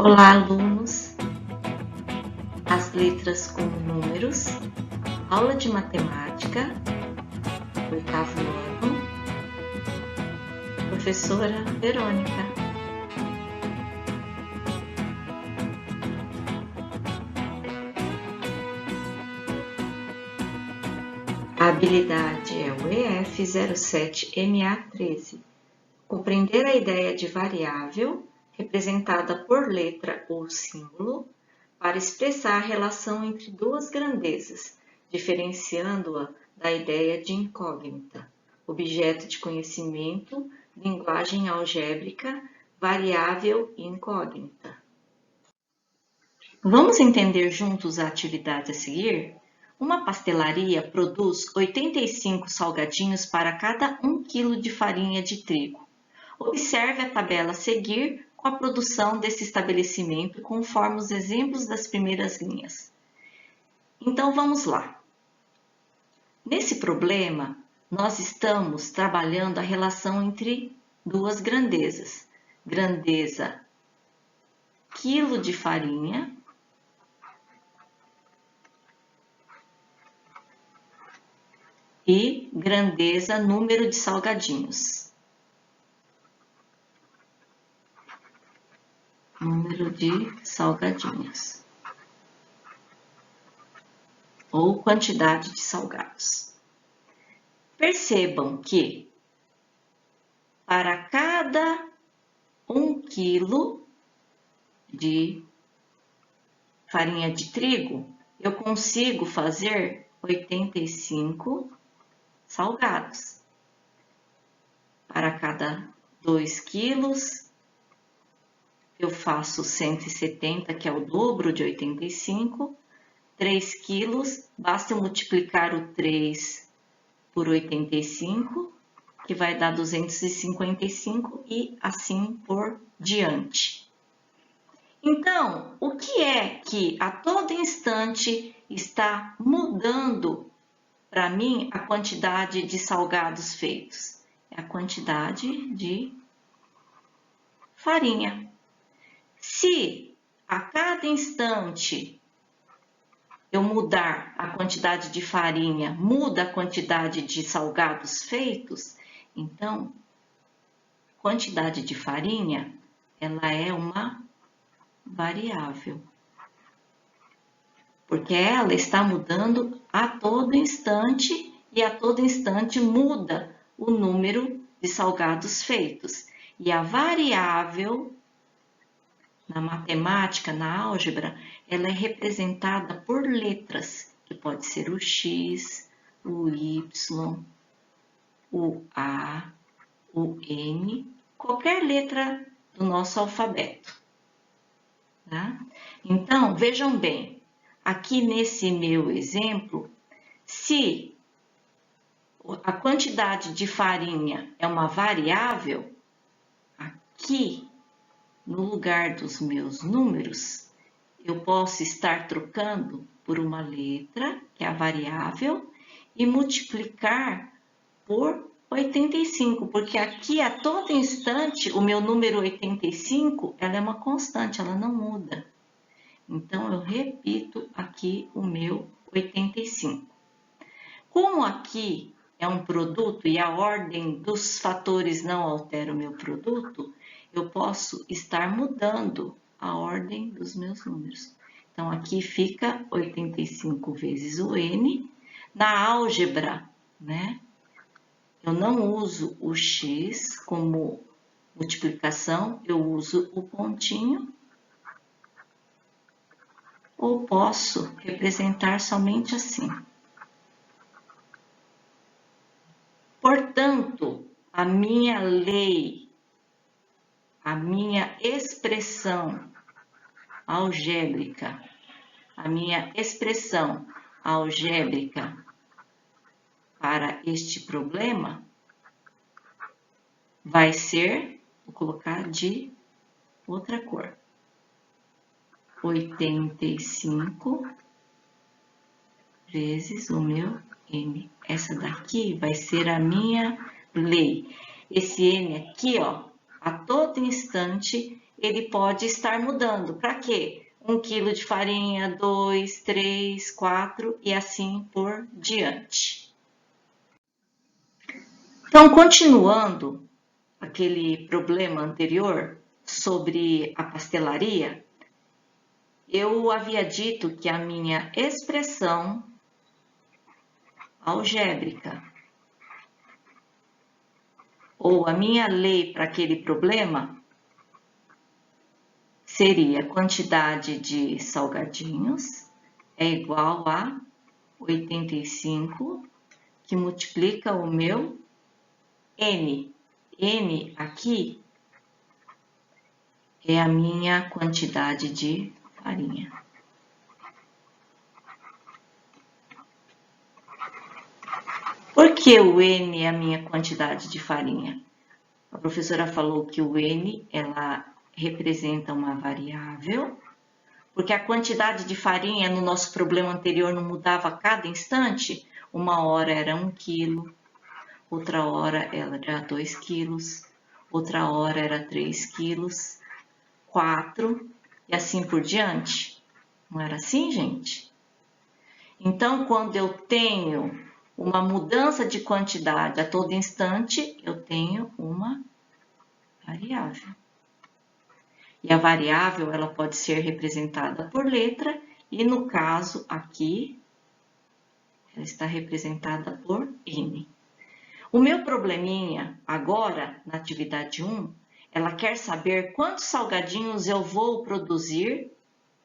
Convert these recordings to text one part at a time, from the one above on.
Olá, alunos! As letras com números, aula de matemática, oitavo ano, professora Verônica. A habilidade é o EF07MA13. Compreender a ideia de variável, representada por letra ou símbolo, para expressar a relação entre duas grandezas, diferenciando-a da ideia de incógnita, objeto de conhecimento, linguagem algébrica, variável e incógnita. Vamos entender juntos a atividade a seguir? Uma pastelaria produz 85 salgadinhos para cada 1 kg de farinha de trigo. Observe a tabela a seguir com a produção desse estabelecimento conforme os exemplos das primeiras linhas. Então, vamos lá. Nesse problema, nós estamos trabalhando a relação entre duas grandezas. Grandeza quilo de farinha e grandeza número de salgadinhos. Número de salgadinhos ou quantidade de salgados. Percebam que para cada 1 kg de farinha de trigo, eu consigo fazer 85 salgados. Para cada 2 quilos, eu faço 170, que é o dobro de 85. 3 quilos, basta eu multiplicar o 3 por 85, que vai dar 255 e assim por diante. Então, o que é que a todo instante está mudando para mim a quantidade de salgados feitos? É a quantidade de farinha. Se a cada instante eu mudar a quantidade de farinha, muda a quantidade de salgados feitos, então, quantidade de farinha, ela é uma variável. Porque ela está mudando a todo instante e a todo instante muda o número de salgados feitos. E a variável, na matemática, na álgebra, ela é representada por letras, que pode ser o X, o Y, o A, o N, qualquer letra do nosso alfabeto. Tá? Então, vejam bem, aqui nesse meu exemplo, se a quantidade de farinha é uma variável, aqui no lugar dos meus números, eu posso estar trocando por uma letra, que é a variável, e multiplicar por 85, porque aqui a todo instante o meu número 85, ela é uma constante, ela não muda. Então, eu repito aqui o meu 85. Como aqui é um produto e a ordem dos fatores não altera o meu produto, eu posso estar mudando a ordem dos meus números. Então, aqui fica 85 vezes o N. Na álgebra, né? Eu não uso o X como multiplicação, eu uso o pontinho. Ou posso representar somente assim. Portanto, a minha lei, a minha expressão algébrica, para este problema vai ser, vou colocar de outra cor, 85 vezes o meu N. Essa daqui vai ser a minha lei. Esse N aqui, ó, a todo instante ele pode estar mudando. Para quê? 1 quilo de farinha, 2, 3, 4 e assim por diante. Então, continuando aquele problema anterior sobre a pastelaria, eu havia dito que a minha expressão algébrica ou a minha lei para aquele problema seria a quantidade de salgadinhos é igual a 85, que multiplica o meu N. N aqui é a minha quantidade de farinha. Por que o N é a minha quantidade de farinha? A professora falou que o N, ela representa uma variável, porque a quantidade de farinha no nosso problema anterior não mudava a cada instante. Uma hora era 1 quilo, outra hora era 2 quilos, outra hora era 3 quilos, 4 e assim por diante. Não era assim, gente? Então, quando eu tenho uma mudança de quantidade a todo instante, eu tenho uma variável. E a variável, ela pode ser representada por letra e, no caso aqui, ela está representada por N. O meu probleminha agora, na atividade 1, ela quer saber quantos salgadinhos eu vou produzir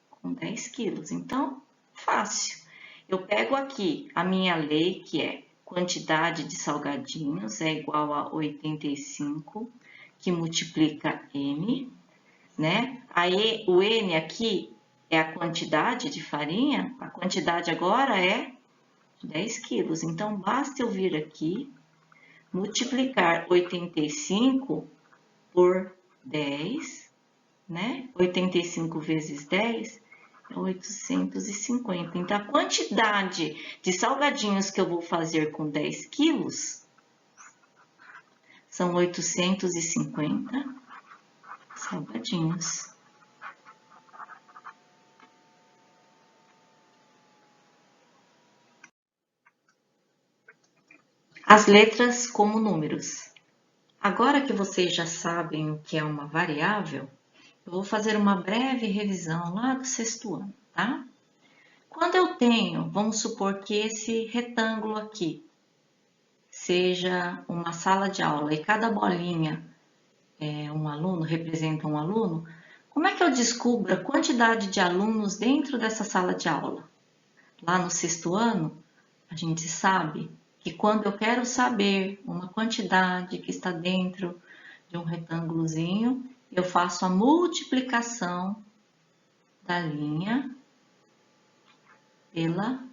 com 10 quilos. Então, fácil. Eu pego aqui a minha lei, que é quantidade de salgadinhos é igual a 85, que multiplica N, né? Aí, o N aqui é a quantidade de farinha, a quantidade agora é 10 quilos. Então, basta eu vir aqui, multiplicar 85 por 10, né? 85 vezes 10 é 850. Então, a quantidade de salgadinhos que eu vou fazer com 10 quilos são 850 salgadinhos. As letras como números. Agora que vocês já sabem o que é uma variável, eu vou fazer uma breve revisão lá do 6º ano, tá? Quando eu tenho, vamos supor que esse retângulo aqui seja uma sala de aula e cada bolinha é um aluno, representa um aluno, como é que eu descubro a quantidade de alunos dentro dessa sala de aula? Lá no 6º ano, a gente sabe que quando eu quero saber uma quantidade que está dentro de um retângulozinho, eu faço a multiplicação da linha pela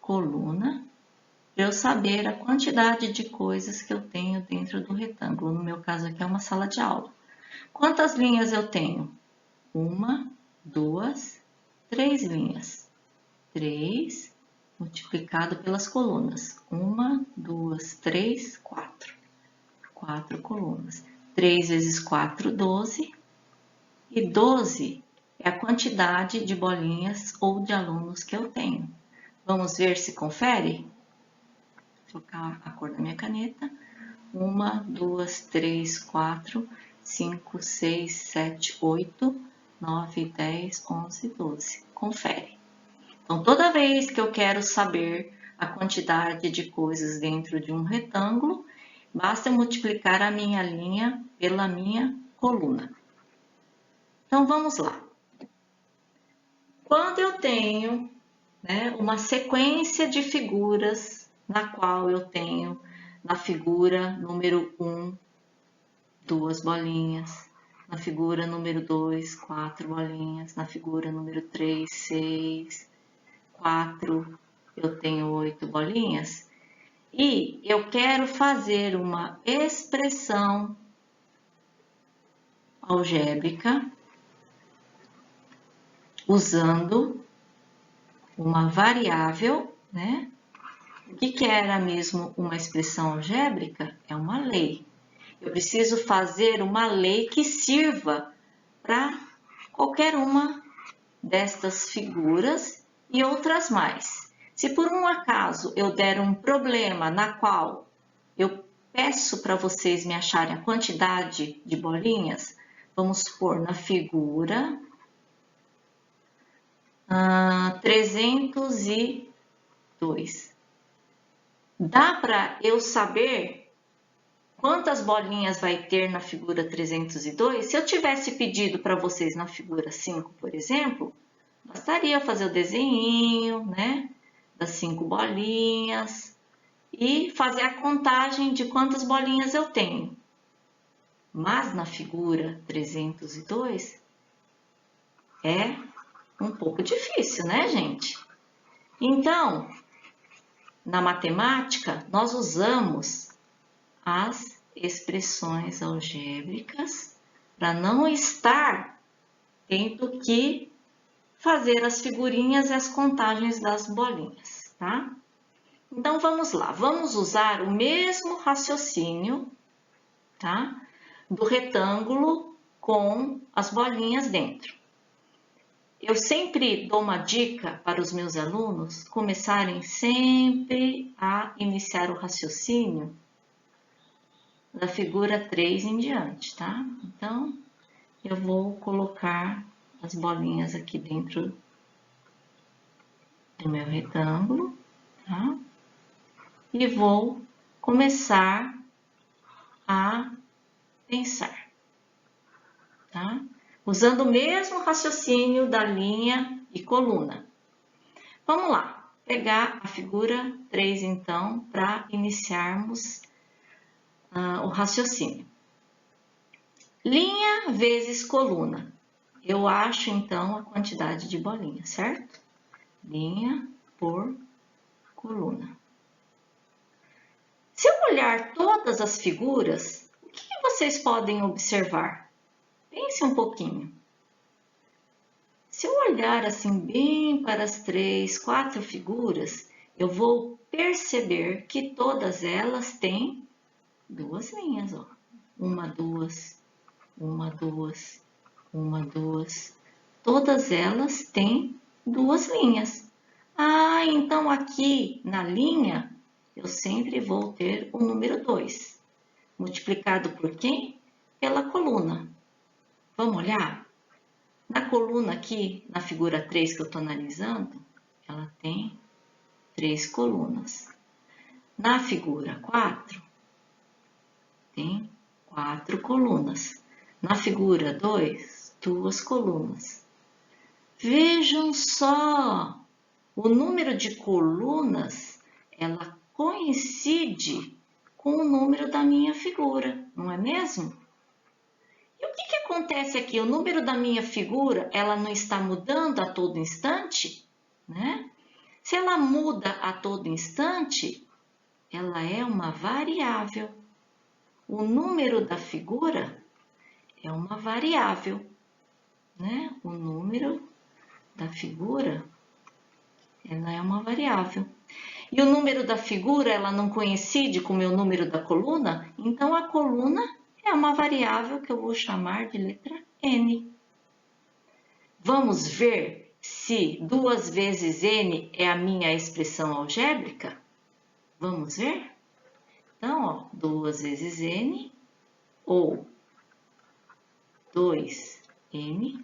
coluna para eu saber a quantidade de coisas que eu tenho dentro do retângulo. No meu caso aqui é uma sala de aula. Quantas linhas eu tenho? 1, 2, 3 linhas. 3 multiplicado pelas colunas. 1, 2, 3, 4. 4 colunas. 3 vezes 4, 12. E 12 é a quantidade de bolinhas ou de alunos que eu tenho. Vamos ver se confere? Vou trocar a cor da minha caneta. 1, 2, 3, 4, 5, 6, 7, 8, 9, 10, 11, 12. Confere. Então, toda vez que eu quero saber a quantidade de coisas dentro de um retângulo, basta multiplicar a minha linha pela minha coluna. Então, vamos lá. Quando eu tenho, uma sequência de figuras na qual eu tenho na figura número 1, 2 bolinhas, na figura número 2, 4 bolinhas, na figura número 3, 6, 4, eu tenho 8 bolinhas, e eu quero fazer uma expressão algébrica usando uma variável, né? O que era mesmo uma expressão algébrica? É uma lei. Eu preciso fazer uma lei que sirva para qualquer uma destas figuras e outras mais. Se por um acaso eu der um problema na qual eu peço para vocês me acharem a quantidade de bolinhas, vamos pôr na figura 302. Dá para eu saber quantas bolinhas vai ter na figura 302? Se eu tivesse pedido para vocês na figura 5, por exemplo, bastaria fazer o desenho, né, das 5 bolinhas e fazer a contagem de quantas bolinhas eu tenho. Mas na figura 302 é um pouco difícil, né, gente? Então, na matemática, nós usamos as expressões algébricas para não estar tendo que fazer as figurinhas e as contagens das bolinhas, tá? Então, vamos lá. Vamos usar o mesmo raciocínio, tá? Do retângulo com as bolinhas dentro. Eu sempre dou uma dica para os meus alunos começarem sempre a iniciar o raciocínio da figura 3 em diante, tá? Então, eu vou colocar as bolinhas aqui dentro do meu retângulo, tá? E vou começar a pensar, tá? Usando o mesmo raciocínio da linha e coluna. Vamos lá, pegar a figura 3 então, para iniciarmos o raciocínio. Linha vezes coluna. Eu acho então a quantidade de bolinhas, certo? Linha por coluna. Se eu olhar todas as figuras, o que vocês podem observar? Pense um pouquinho. Se eu olhar assim bem para as 3, 4 figuras, eu vou perceber que todas elas têm 2 linhas, ó. 1, 2, 1, 2, 1, 2. Todas elas têm 2 linhas. Ah, então aqui na linha eu sempre vou ter o número 2. Multiplicado por quem? Pela coluna. Vamos olhar? Na coluna aqui, na figura 3 que eu estou analisando, ela tem 3 colunas. Na figura 4, tem 4 colunas. Na figura 2, 2 colunas. Vejam só, o número de colunas, ela coincide com o número da minha figura, não é mesmo? E o que acontece aqui? O número da minha figura, ela não está mudando a todo instante, né? Se ela muda a todo instante, ela é uma variável. O número da figura é uma variável, né? O número da figura, ela é uma variável. E o número da figura, ela não coincide com o meu número da coluna, então a coluna é uma variável que eu vou chamar de letra N. Vamos ver se 2 vezes N é a minha expressão algébrica? Vamos ver? Então, ó, 2 vezes N ou 2N.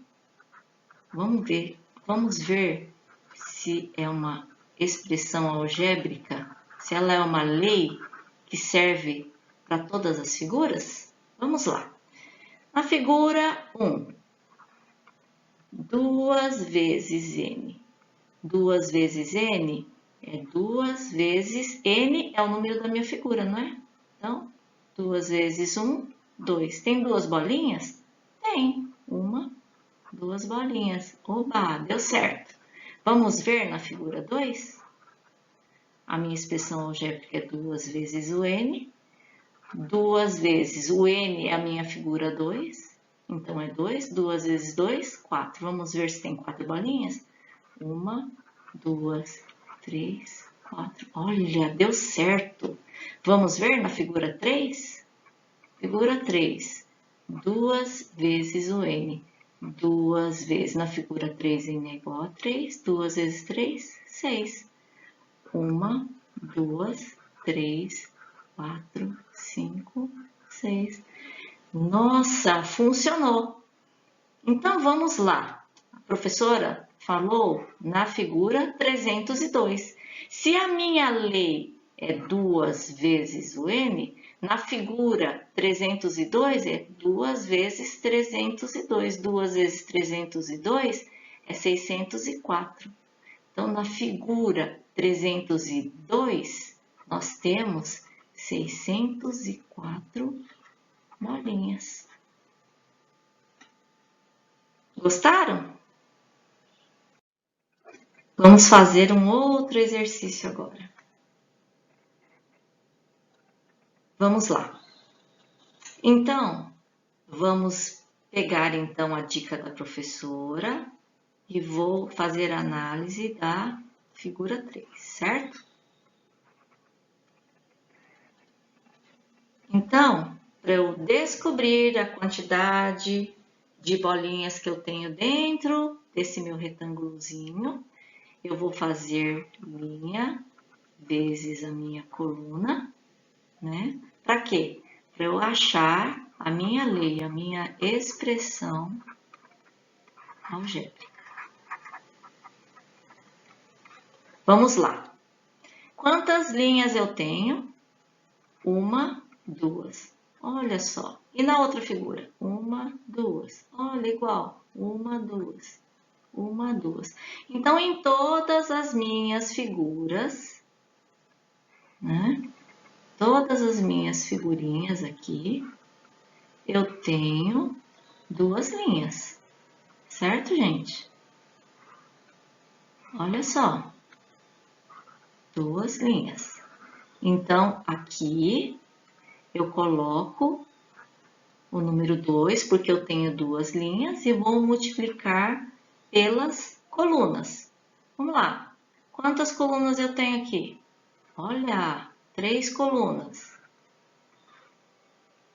Vamos ver se é uma expressão algébrica, se ela é uma lei que serve para todas as figuras? Vamos lá. Na figura 1, 2 vezes N. 2 vezes N é 2 vezes N é o número da minha figura, não é? Então, 2 vezes 1, 2. Tem 2 bolinhas? Tem. 1, 2 bolinhas. Oba, deu certo. Vamos ver na figura 2? A minha expressão algébrica é 2 vezes o N. 2 vezes o N é a minha figura 2. Então, é 2. 2 vezes 2, 4. Vamos ver se tem 4 bolinhas? 1, 2, 3, 4. Olha, deu certo. Vamos ver na figura 3? Figura 3. 2 vezes o N. 2 vezes, na figura 3n é igual a 3, 2 vezes 3, 6. 1, 2, 3, 4, 5, 6. Nossa, funcionou! Então, vamos lá. A professora falou na figura 302. Se a minha lei é 2 vezes o n, na figura 302 é 2 vezes 302. 2 vezes 302 é 604. Então, na figura 302, nós temos 604 bolinhas. Gostaram? Vamos fazer um outro exercício agora. Vamos lá. Então, vamos pegar então a dica da professora e vou fazer a análise da figura 3, certo? Então, para eu descobrir a quantidade de bolinhas que eu tenho dentro desse meu retângulozinho, eu vou fazer linha vezes a minha coluna, né? Para quê? Para eu achar a minha lei, a minha expressão algébrica. Vamos lá. Quantas linhas eu tenho? 1, 2. Olha só. E na outra figura? 1, 2. Olha, igual. 1, 2. 1, 2. Então, em todas as minhas figuras, né? Todas as minhas figurinhas aqui, eu tenho 2 linhas. Certo, gente? Olha só. 2 linhas. Então, aqui eu coloco o número 2, porque eu tenho 2 linhas, e vou multiplicar pelas colunas. Vamos lá. Quantas colunas eu tenho aqui? Olha, 3 colunas.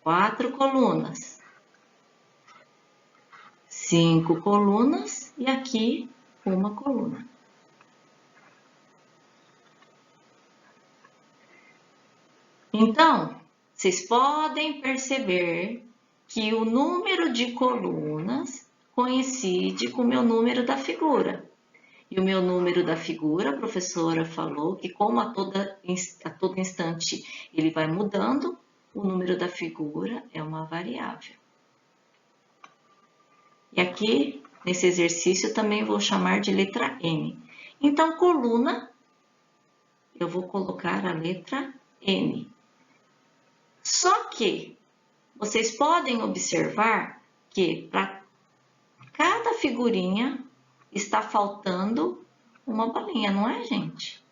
4 colunas. 5 colunas e aqui uma coluna. Então, vocês podem perceber que o número de colunas coincide com o meu número da figura. E o meu número da figura, a professora falou que como a todo instante ele vai mudando, o número da figura é uma variável. E aqui, nesse exercício, também vou chamar de letra N. Então, coluna, eu vou colocar a letra N. Só que vocês podem observar que para cada figurinha está faltando uma bolinha, não é, gente?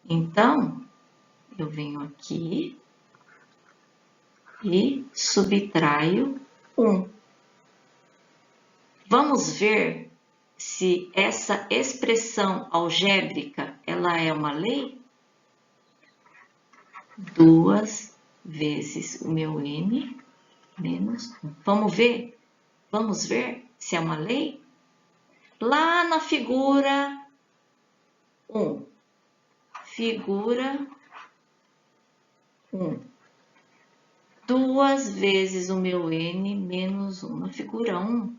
Então, eu venho aqui e subtraio 1. Vamos ver se essa expressão algébrica ela é uma lei? 2 vezes o meu n menos 1. Vamos ver se é uma lei? Lá na figura 1. Figura 1. 2 vezes o meu n menos 1. Na figura 1,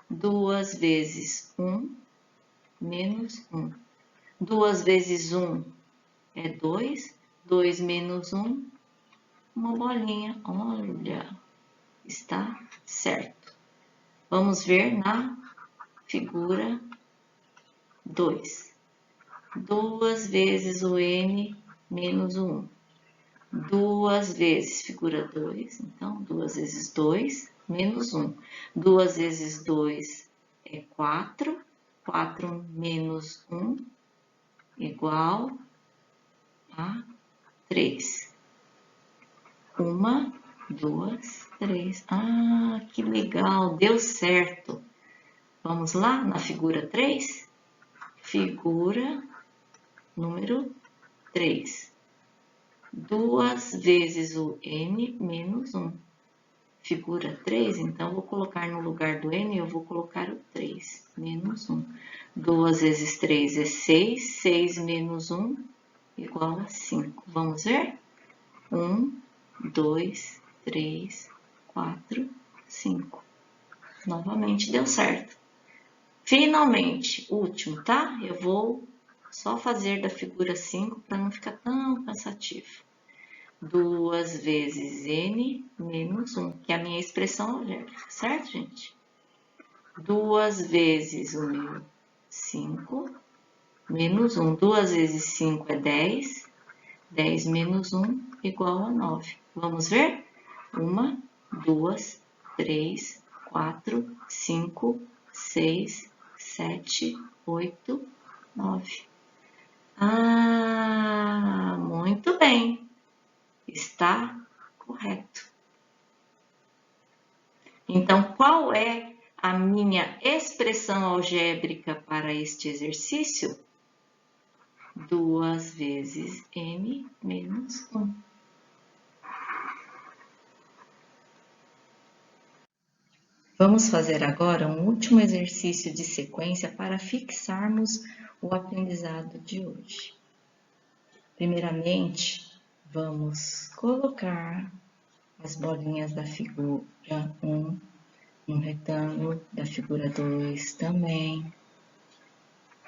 2 vezes 1 menos 1. 2 vezes 1 é 2. 2 menos 1, uma bolinha. Olha, está certo. Vamos ver na figura 2. 2 vezes o n menos 1. 2 vezes figura 2, então 2 vezes 2 menos 1. 2 vezes 2 é 4. 4 menos 1 igual a 3. 1, 2, 3. Ah, que legal, deu certo. Vamos lá na figura 3? Figura número 3. 2 vezes o n menos 1. figura 3, então eu vou colocar no lugar do n, eu vou colocar o 3, menos 1. 2 vezes 3 é 6, 6 menos 1 igual a 5. Vamos ver? 1, 2, 3, 4, 5. Novamente deu certo. Finalmente, último, tá? Eu vou só fazer da figura 5 para não ficar tão cansativo. 2 vezes n menos 1, que é a minha expressão algébrica, certo, gente? 2 vezes o meu 5, menos 1. 2 vezes 5 é 10. 10 menos 1 igual a 9. Vamos ver? 1, 2, 3, 4, 5, 6, 7, 8, 9. Ah, muito bem. Está correto. Então, qual é a minha expressão algébrica para este exercício? 2 vezes n menos 1. Vamos fazer agora um último exercício de sequência para fixarmos o aprendizado de hoje. Primeiramente, vamos colocar as bolinhas da figura 1 no retângulo, da figura 2 também,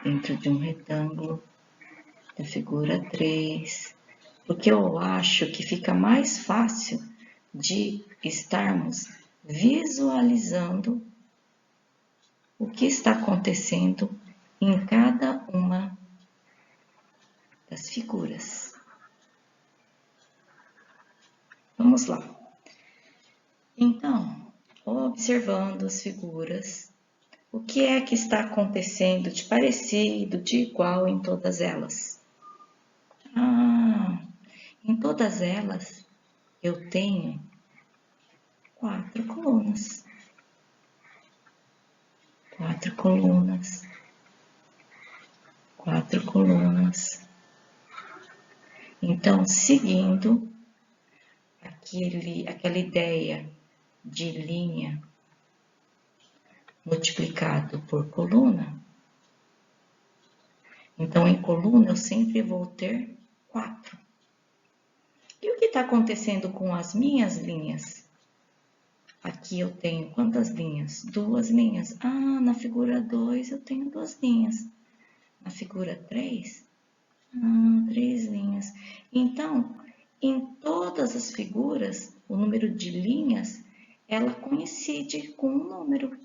dentro de um retângulo, da figura 3, porque eu acho que fica mais fácil de estarmos visualizando o que está acontecendo em cada uma das figuras. Vamos lá. Então, observando as figuras, o que é que está acontecendo de parecido, de igual em todas elas? Em todas elas eu tenho 4 colunas. 4 colunas. 4 colunas. Então, seguindo aquela ideia de linha multiplicado por coluna, então em coluna eu sempre vou ter 4. E o que está acontecendo com as minhas linhas? Aqui eu tenho quantas linhas? 2 linhas. Na figura 2 eu tenho 2 linhas. Na figura 3, 3 linhas. Então, em todas as figuras, o número de linhas, ela coincide com o número.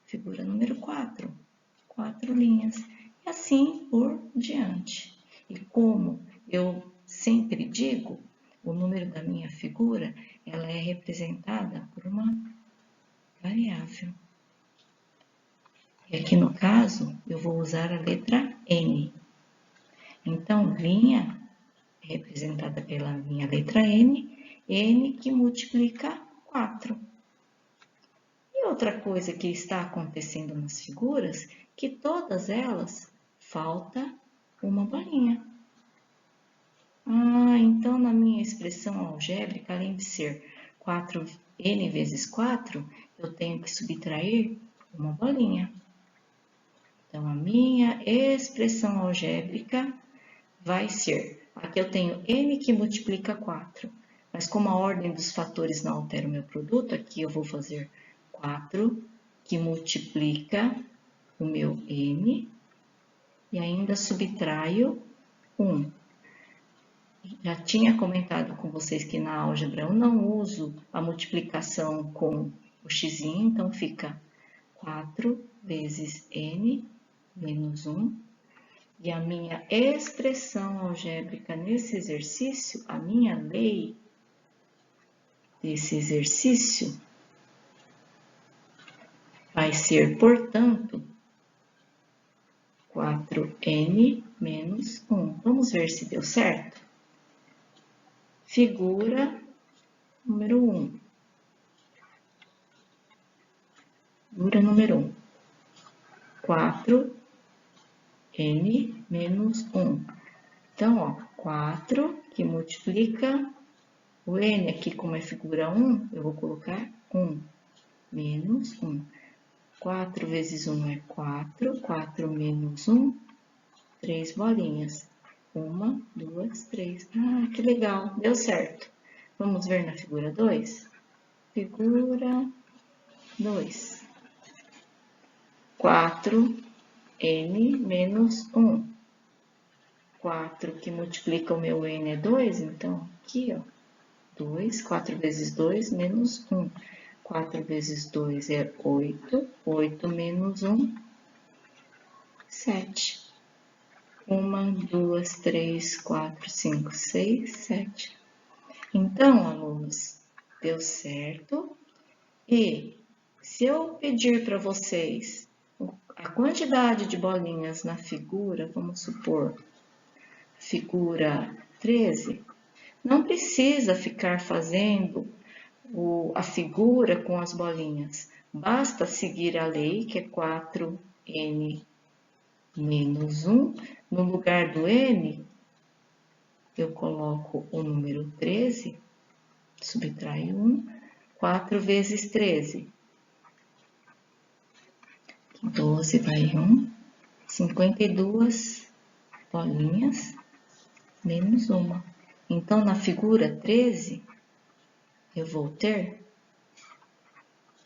Figura número 4, 4 linhas. E assim por diante. E como eu sempre digo, o número da minha figura, ela é representada por uma variável. E aqui no caso, eu vou usar a letra N. Então, linha é representada pela minha letra N, N que multiplica 4. E outra coisa que está acontecendo nas figuras, que todas elas falta uma bolinha. Então na minha expressão algébrica, além de ser 4n vezes 4, eu tenho que subtrair uma bolinha. Então a minha expressão algébrica vai ser, aqui eu tenho n que multiplica 4, mas como a ordem dos fatores não altera o meu produto, aqui eu vou fazer 4 que multiplica o meu n e ainda subtraio 1. Já tinha comentado com vocês que na álgebra eu não uso a multiplicação com o x, então fica 4 vezes n menos 1. E a minha expressão algébrica nesse exercício, a minha lei desse exercício, vai ser, portanto, 4n menos 1. Vamos ver se deu certo? Figura número 1. Figura número 1. 4n menos 1. Então, 4 que multiplica O n aqui, como é figura 1, eu vou colocar 1 menos 1. 4 vezes 1 é 4, 4 menos 1, 3 bolinhas. 1, 2, 3. Ah, que legal, deu certo. Vamos ver na figura 2? Figura 2. 4n menos 1. 4 que multiplica o meu n é 2, então aqui, ó, 2, 4 vezes 2 menos 1. 4 vezes 2 é 8, 8 menos 1, 7. 1, 2, 3, 4, 5, 6, 7. Então, alunos, deu certo. E se eu pedir para vocês a quantidade de bolinhas na figura, vamos supor, figura 13, não precisa ficar fazendo a figura com as bolinhas. Basta seguir a lei, que é 4n menos 1. No lugar do n, eu coloco o número 13, subtrai 1, 4 vezes 13. 12 vai 1, 52 bolinhas menos 1. Então, na figura 13, eu vou ter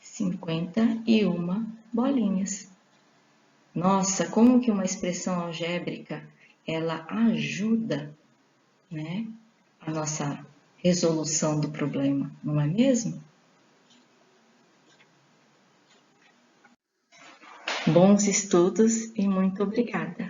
51 bolinhas. Nossa, como que uma expressão algébrica, ela ajuda, né, a nossa resolução do problema, não é mesmo? Bons estudos e muito obrigada!